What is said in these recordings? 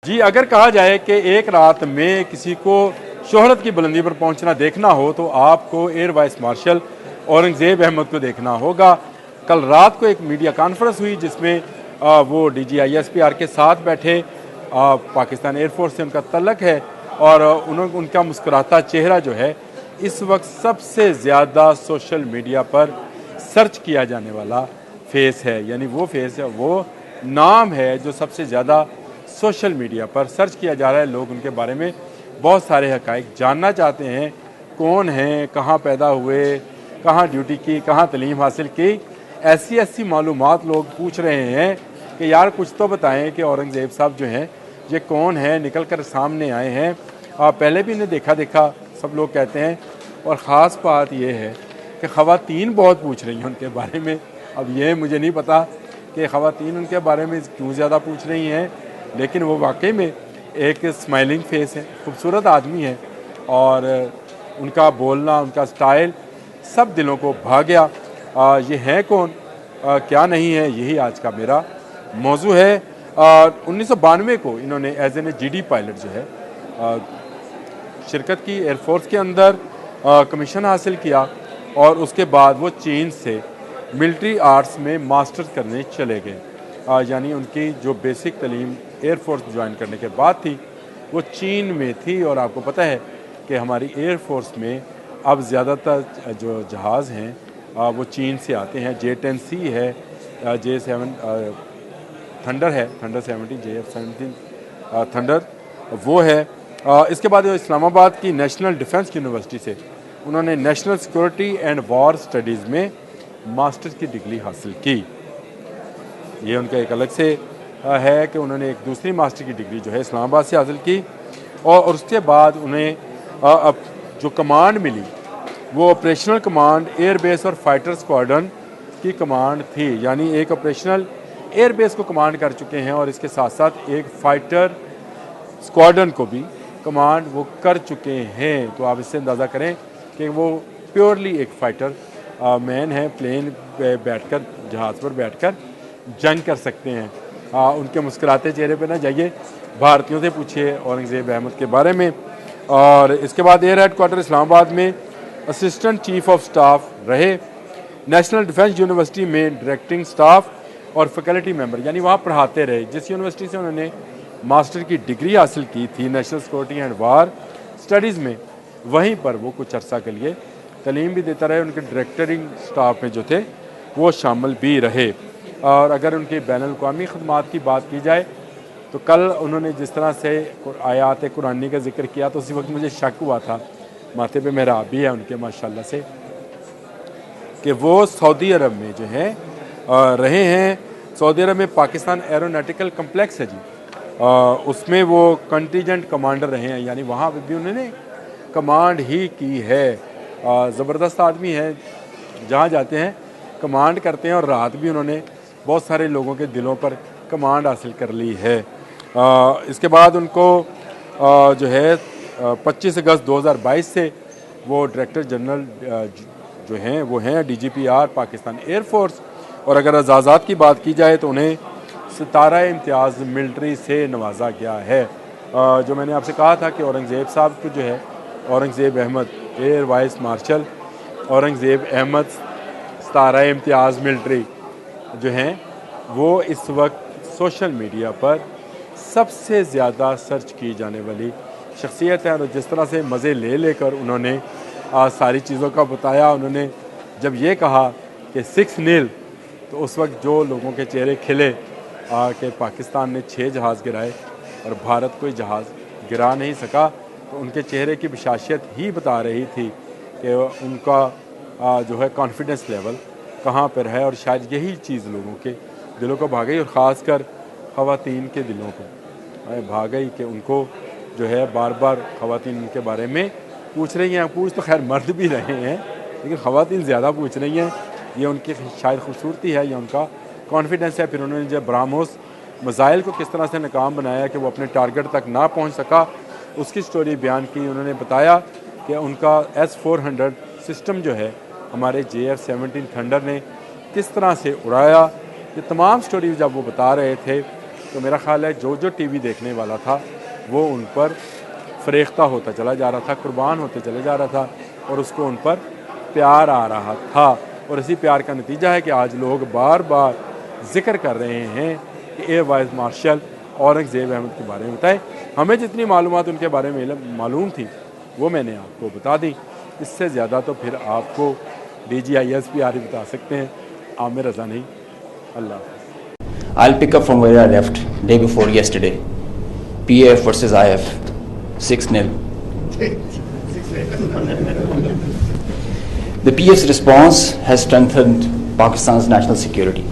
जी, अगर कहा जाए कि एक रात में किसी को शोहरत की बुलंदी पर पहुंचना देखना हो तो आपको air vice marshal Aurangzeb Ahmed को देखना होगा। कल रात को एक मीडिया कॉन्फ्रेंस हुई जिसमें वो DGISPR के साथ बैठे। पाकिस्तान एयरफोर्स से उनका तल्लक है और उनका मुस्कुराता चेहरा जो है इस वक्त सबसे ज़्यादा सोशल मीडिया पर सर्च किया जाने वाला फेस है। यानी वो फेस है, वो नाम है जो सबसे ज़्यादा सोशल मीडिया पर सर्च किया जा रहा है। लोग उनके बारे में बहुत सारे हक़ाइक़ जानना चाहते हैं। कौन हैं, कहाँ पैदा हुए, कहाँ ड्यूटी की, कहाँ तालीम हासिल की, ऐसी मालूमात लोग पूछ रहे हैं कि यार कुछ तो बताएं कि औरंगज़ेब साहब जो हैं ये कौन है, निकल कर सामने आए हैं। पहले भी इन्हें देखा सब लोग कहते हैं। और ख़ास बात ये है कि ख़वातीन बहुत पूछ रही हैं उनके बारे में। अब ये मुझे नहीं पता कि ख़वातीन उनके बारे में क्यों ज़्यादा पूछ रही हैं, लेकिन वो वाकई में एक स्माइलिंग फेस है, खूबसूरत आदमी है और उनका बोलना, उनका स्टाइल सब दिलों को भा गया। ये हैं कौन, क्या नहीं है, यही आज का मेरा मौजू है। 1992 को इन्होंने एज एन GD पायलट जो है शिरकत की एयरफोर्स के अंदर, कमीशन हासिल किया और उसके बाद वो चीन से मिलिट्री आर्ट्स में मास्टर्स करने चले गए। यानी उनकी जो बेसिक तालीम एयरफोर्स ज्वाइन करने के बाद थी वो चीन में थी। और आपको पता है कि हमारी एयरफोर्स में अब ज़्यादातर जो जहाज़ हैं वो चीन से आते हैं। J-10C है, J-7 थंडर है, थंडर 70, JF-17 थंडर वो है। इसके बाद इस्लामाबाद की नेशनल डिफेंस यूनिवर्सिटी से उन्होंने national security and war studies में मास्टर्स की डिग्री हासिल की। ये उनका एक अलग से है कि उन्होंने एक दूसरी मास्टर की डिग्री जो है इस्लामाबाद से हासिल की। और उसके बाद उन्हें अब जो कमांड मिली वो ऑपरेशनल कमांड एयर बेस और फाइटर स्क्वाड्रन की कमांड थी। यानी एक ऑपरेशनल एयर बेस को कमांड कर चुके हैं और इसके साथ साथ एक फाइटर स्क्वाड्रन को भी कमांड वो कर चुके हैं। तो आप इससे अंदाज़ा करें कि वो प्योरली एक फाइटर मैन है। प्लेन पे बैठकर, जहाज़ पर बैठकर जंग कर सकते हैं। उनके मुस्कुराते चेहरे पे ना जाइए, भारतीयों से पूछिए औरंगज़ेब अहमद के बारे में। और इसके बाद एयर हेडक्वार्टर इस्लामाबाद में असिस्टेंट चीफ ऑफ स्टाफ रहे। नेशनल डिफेंस यूनिवर्सिटी में डायरेक्टिंग स्टाफ और फैकल्टी मेंबर, यानी वहाँ पढ़ाते रहे। जिस यूनिवर्सिटी से उन्होंने मास्टर की डिग्री हासिल की थी national security and war studies में, वहीं पर वो कुछ अर्सा के लिए तालीम भी देता रहे। उनके डायरेक्टरिंग स्टाफ में जो थे वो शामिल भी रहे। और अगर उनकी बैनुल-अक़वामी ख़िदमात की बात की जाए तो कल उन्होंने जिस तरह से आयात कुरानी का जिक्र किया तो उसी वक्त मुझे शक हुआ था, माथे पे मेहराब भी है उनके माशाल्लाह से, कि वो सऊदी अरब में जो है रहे हैं। सऊदी अरब में पाकिस्तान एरोनॉटिकल कम्प्लेक्स है जी, उसमें वो कंटीजेंट कमांडर रहे हैं। यानी वहाँ भी उन्होंने कमांड ही की है। ज़बरदस्त आदमी है, जहाँ जाते हैं कमांड करते हैं। और रात भी उन्होंने बहुत सारे लोगों के दिलों पर कमांड हासिल कर ली है। इसके बाद उनको जो है 25 अगस्त 2022 से वो डायरेक्टर जनरल जो हैं वो हैं DGPR पाकिस्तान एयरफोर्स। और अगर एजाज़ात की बात की जाए तो उन्हें सितारा इम्तियाज़ मिलिट्री से नवाजा गया है। जो मैंने आपसे कहा था कि औरंगज़ेब साहब को जो है, Aurangzeb Ahmed air vice marshal Aurangzeb Ahmed Sitara Imtiaz military जो हैं वो इस वक्त सोशल मीडिया पर सबसे ज़्यादा सर्च की जाने वाली शख्सियत है। और जिस तरह से मज़े ले लेकर उन्होंने सारी चीज़ों का बताया, उन्होंने जब ये कहा कि 6-0 तो उस वक्त जो लोगों के चेहरे खिले कि पाकिस्तान ने 6 जहाज़ गिराए और भारत कोई जहाज़ गिरा नहीं सका, तो उनके चेहरे की बशाशियत ही बता रही थी कि उनका जो है कॉन्फिडेंस लेवल कहाँ पर है। और शायद यही चीज़ लोगों के दिलों को भा गई और ख़ासकर ख़वातीन के दिलों को भा गई कि उनको जो है बार बार ख़वातीन उनके बारे में पूछ रही हैं। पूछ तो खैर मर्द भी रहे हैं, लेकिन ख़वातीन ज़्यादा पूछ रही हैं। ये उनकी शायद खूबसूरती है या उनका कॉन्फिडेंस है। फिर उन्होंने जब ब्राह्मोस मिसाइल को किस तरह से नाकाम बनाया कि वो अपने टारगेट तक ना पहुँच सका, उसकी स्टोरी बयान की। उन्होंने बताया कि उनका S-400 सिस्टम जो है हमारे JF-17 थंडर ने किस तरह से उड़ाया। ये तमाम स्टोरी जब वो बता रहे थे تو میرا خیال ہے جو جو ٹی وی دیکھنے والا تھا وہ ان پر فریختہ ہوتا چلا جا رہا تھا، قربان ہوتے چلے جا رہا تھا، اور اس کو ان پر پیار آ رہا تھا. اور اسی پیار کا نتیجہ ہے کہ آج لوگ بار بار ذکر کر رہے ہیں کہ air vice marshal Aurangzeb Ahmed کے بارے میں بتائیں. ہمیں جتنی معلومات ان کے بارے میں معلوم تھی وہ میں نے آپ کو بتا دی. اس سے زیادہ تو پھر آپ کو D G I S P R بتا سکتے ہیں، عامر رضا نہیں. اللہ حافظ. I'll pick up from where I left day before yesterday. PAF versus IF, 6-0. The PF's response has strengthened Pakistan's national security.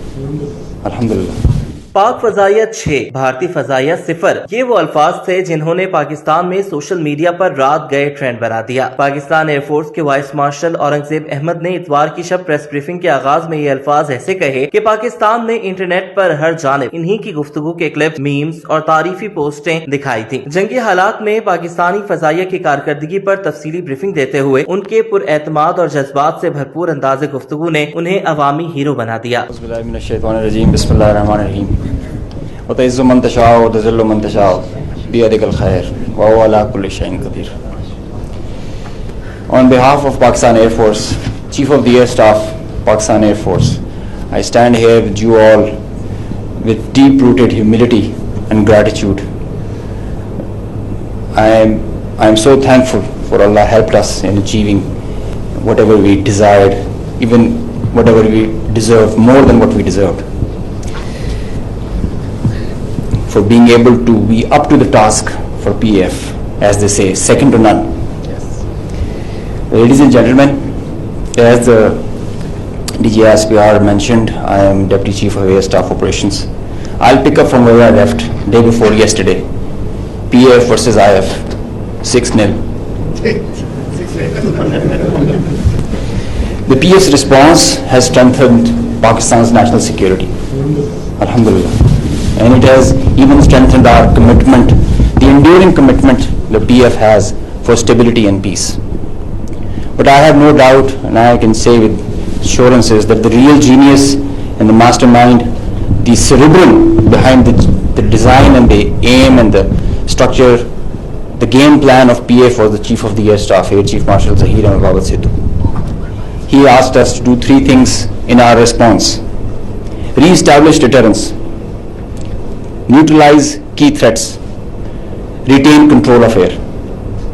Alhamdulillah. پاک فضائیہ 6 بھارتی فضائیہ 0 یہ وہ الفاظ تھے جنہوں نے پاکستان میں سوشل میڈیا پر رات گئے ٹرینڈ بنا دیا. پاکستان ایئر فورس کے وائس مارشل اورنگزیب احمد نے اتوار کی شب پریس بریفنگ کے آغاز میں یہ الفاظ ایسے کہے کہ پاکستان میں انٹرنیٹ پر ہر جانب انہی کی گفتگو کے کلپ، میمز اور تعریفی پوسٹیں دکھائی تھیں. جنگی حالات میں پاکستانی فضائیہ کی کارکردگی پر تفصیلی بریفنگ دیتے ہوئے ان کے پر اعتماد اور جذبات سے بھرپور انداز گفتگو نے انہیں عوامی ہیرو بنا دیا. بسم اللہ الرحمن الرحیم. وتعز من تشاء وتذل من تشاء بيدك الخير وهو على كل شيء قدير. On behalf of Pakistan Air Force, Chief of the Air Staff, Pakistan Air Force, I stand here with you all with deep-rooted humility and gratitude. I am so thankful for Allah helped us in achieving whatever we desired, even whatever we deserve, more than what we deserved. For being able to be up to the task for PF, as they say, second to none. Yes. Ladies and gentlemen, as the DGISPR mentioned, I am Deputy Chief of Air Staff Operations. I'll pick up from where I left day before yesterday. PF versus IF, 6-0. The PF's response has strengthened Pakistan's national security. Alhamdulillah. And it has even strengthened our commitment, the enduring commitment the PF has for stability and peace. But I have no doubt, and I can say with assurances, that the real genius and the mastermind, the cerebrum behind the design and the aim and the structure, the game plan of PF was the Chief of the Air Staff, Air Chief Marshal Zahir Ahmed Bawat Sidhu. He asked us to do 3 things in our response: re-establish deterrence, neutralize key threats, retain control of air.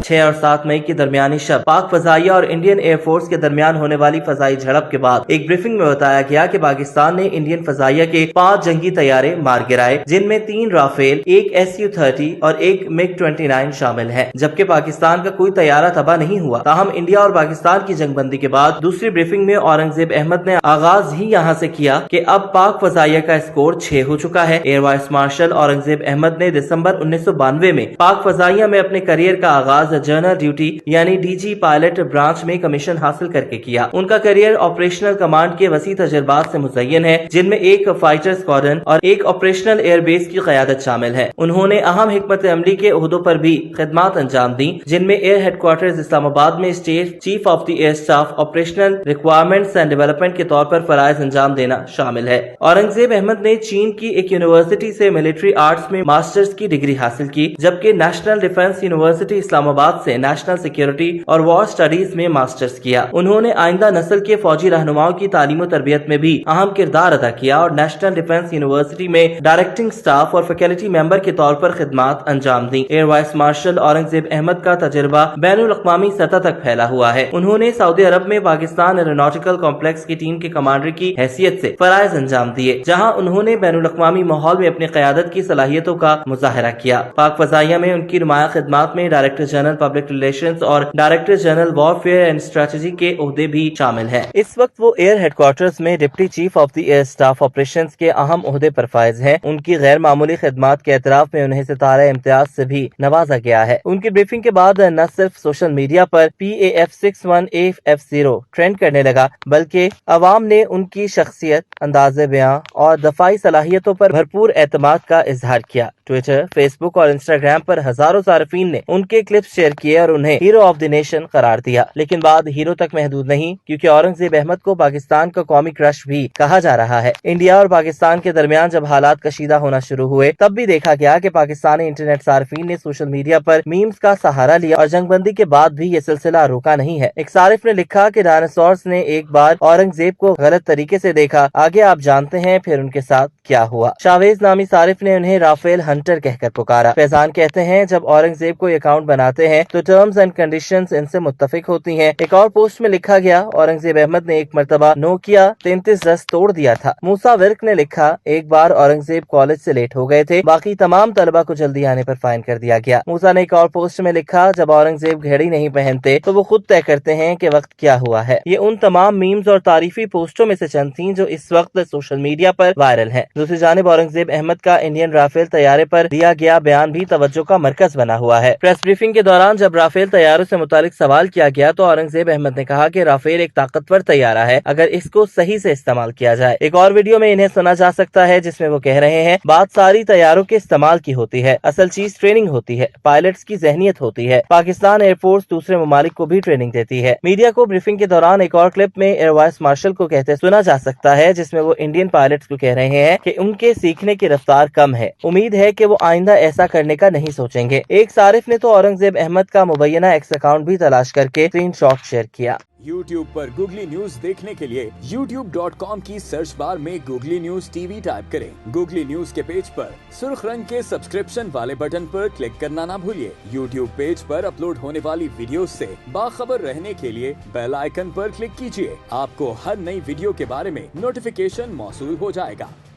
6 اور 7 مئی کی درمیانی شب پاک فضائیہ اور Indian air force کے درمیان ہونے والی فضائی جھڑپ کے بعد ایک بریفنگ میں بتایا گیا کہ پاکستان نے انڈین فضائیہ کے 5 جنگی طیارے مار گرائے، جن میں 3 رافیل، 1 SU-30 اور 1 MiG-29 شامل ہے، جبکہ پاکستان کا کوئی طیارہ تباہ نہیں ہوا. تاہم انڈیا اور پاکستان کی جنگ بندی کے بعد دوسری بریفنگ میں اورنگزیب احمد نے آغاز ہی یہاں سے کیا کہ اب پاک فضائیہ کا اسکور 6 ہو چکا ہے. Air vice marshal Aurangzeb Ahmed نے دسمبر 1992 میں پاک فضائیہ میں اپنے کیریئر کا آغاز جنرل ڈیوٹی یعنی ڈی جی پائلٹ برانچ میں کمیشن حاصل کر کے کیا. ان کا کیریئر آپریشنل کمانڈ کے وسیع تجربات سے مزین ہے، جن میں 1 فائٹر اسکواڈرن اور 1 آپریشنل ایئر بیس کی قیادت شامل ہے. انہوں نے اہم حکمت عملی کے عہدوں پر بھی خدمات انجام دی، جن میں ایئر ہیڈ کوارٹرز اسلام آباد میں state chief of the air staff operational requirements and development کے طور پر فرائض انجام دینا شامل ہے. اورنگزیب احمد نے چین کی ایک یونیورسٹی سے ملٹری آرٹس میں ماسٹرز کی ڈگری حاصل کی، جبکہ نیشنل ڈیفنس یونیورسٹی اسلام آباد سے نیشنل سیکیورٹی اور وار سٹڈیز میں ماسٹرز کیا. انہوں نے آئندہ نسل کے فوجی رہنماؤں کی تعلیم و تربیت میں بھی اہم کردار ادا کیا اور نیشنل ڈیفنس یونیورسٹی میں ڈائریکٹنگ سٹاف اور فیکلٹی ممبر کے طور پر خدمات انجام دی. Air vice marshal Aurangzeb Ahmed کا تجربہ بین الاقوامی سطح تک پھیلا ہوا ہے. انہوں نے سعودی عرب میں پاکستان ایروناٹیکل کمپلیکس کی ٹیم کے کمانڈر کی حیثیت سے فرائض انجام دیے، جہاں انہوں نے بین الاقوامی ماحول میں اپنی قیادت کی صلاحیتوں کا مظاہرہ کیا. پاک فضائیہ میں ان کی نمایاں خدمات میں ڈائریکٹر جنرل پبلک ریلیشنز اور director general warfare and strategy کے عہدے بھی شامل ہیں. اس وقت وہ ایئر ہیڈ کوارٹرز میں deputy chief of the air staff operations کے اہم عہدے پر فائز ہیں. ان کی غیر معمولی خدمات کے اعتراف میں انہیں ستارہ امتیاز سے بھی نوازا گیا ہے. ان کی بریفنگ کے بعد نہ صرف سوشل میڈیا پر PAF 61AF0 ٹرینڈ کرنے لگا، بلکہ عوام نے ان کی شخصیت، انداز بیاں اور دفاعی صلاحیتوں پر بھرپور اعتماد کا اظہار کیا. ٹویٹر، فیس بک اور انسٹاگرام پر ہزاروں صارفین نے ان کے کلپس शेयर किए और उन्हें हीरो ऑफ द नेशन करार दिया। लेकिन बात हीरो तक महदूद नहीं, क्योंकि औरंगजेब अहमद को पाकिस्तान का कौमी क्रश भी कहा जा रहा है। इंडिया और पाकिस्तान के दरमियान जब हालात कशीदा होना शुरू हुए, तब भी देखा गया कि पाकिस्तानी इंटरनेट सार्फिन ने सोशल मीडिया पर मीम्स का सहारा लिया और जंगबंदी के बाद भी ये सिलसिला रुका नहीं है। एक सारिफ ने लिखा कि डायनासोर्स ने एक बार औरंगजेब को गलत तरीके से देखा, आगे आप जानते हैं फिर उनके साथ क्या हुआ। शावेज नामी सारिफ ने उन्हें राफेल हंटर कहकर पुकारा। फैजान कहते हैं, जब औरंगजेब कोई अकाउंट बनाते हैं तो टर्म्स एंड कंडीशंस इनसे मुत्तफिक होती हैं। एक और पोस्ट में लिखा गया, औरंगजेब अहमद ने एक मरतबा नोकिया 3310 तोड़ दिया था। मूसा विर्क ने लिखा, एक बार औरंगजेब कॉलेज से लेट हो गए थे, बाकी तमाम तलबा को जल्दी आने पर फाइन कर दिया गया। मूसा ने एक और पोस्ट में लिखा, जब औरंगजेब घड़ी नहीं पहनते तो वो खुद तय करते हैं कि वक्त क्या हुआ है। ये उन तमाम मीम्स और तारीफी पोस्टों में से चंद थीं जो इस वक्त सोशल मीडिया पर वायरल हैं। दूसरी जानिब औरंगजेब अहमद का इंडियन राफेल तैयारे पर दिया गया बयान भी तवज्जो का मरकज बना हुआ है। प्रेस ब्रीफिंग के दौरान जब राफेल तैयारों से मुतालिक सवाल किया गया तो औरंगजेब अहमद ने कहा कि राफेल एक ताकतवर तैयारा है अगर इसको सही से इस्तेमाल किया जाए। एक और वीडियो में इन्हें सुना जा सकता है जिसमें वो कह रहे हैं, बात सारी तैयारों के इस्तेमाल की होती है, असल चीज ट्रेनिंग होती है, पायलट्स की जहनियत होती है। पाकिस्तान एयरफोर्स दूसरे ममालिक को भी ट्रेनिंग देती है। मीडिया को ब्रीफिंग के दौरान एक और क्लिप में एयर वाइस मार्शल को कहते सुना जा सकता है जिसमें वो इंडियन पायलट्स को कह रहे हैं कि उनके सीखने की रफ्तार कम है, उम्मीद है कि वो आइंदा ऐसा करने का नहीं सोचेंगे। एक सारिफ ने तो औरंगजेब अहमद का मुबैना एक्स अकाउंट भी तलाश करके स्क्रीनशॉट शेयर किया। YouTube पर गूगली न्यूज देखने के लिए youtube.com की सर्च बार में गूगली न्यूज टीवी टाइप करें। गूगली न्यूज के पेज पर सुर्ख रंग के सब्सक्रिप्शन वाले बटन पर क्लिक करना ना भूलिए। YouTube पेज पर अपलोड होने वाली वीडियोस से बाखबर रहने के लिए बेल आइकन पर क्लिक कीजिए। आपको हर नई वीडियो के बारे में नोटिफिकेशन मौसूल हो जाएगा।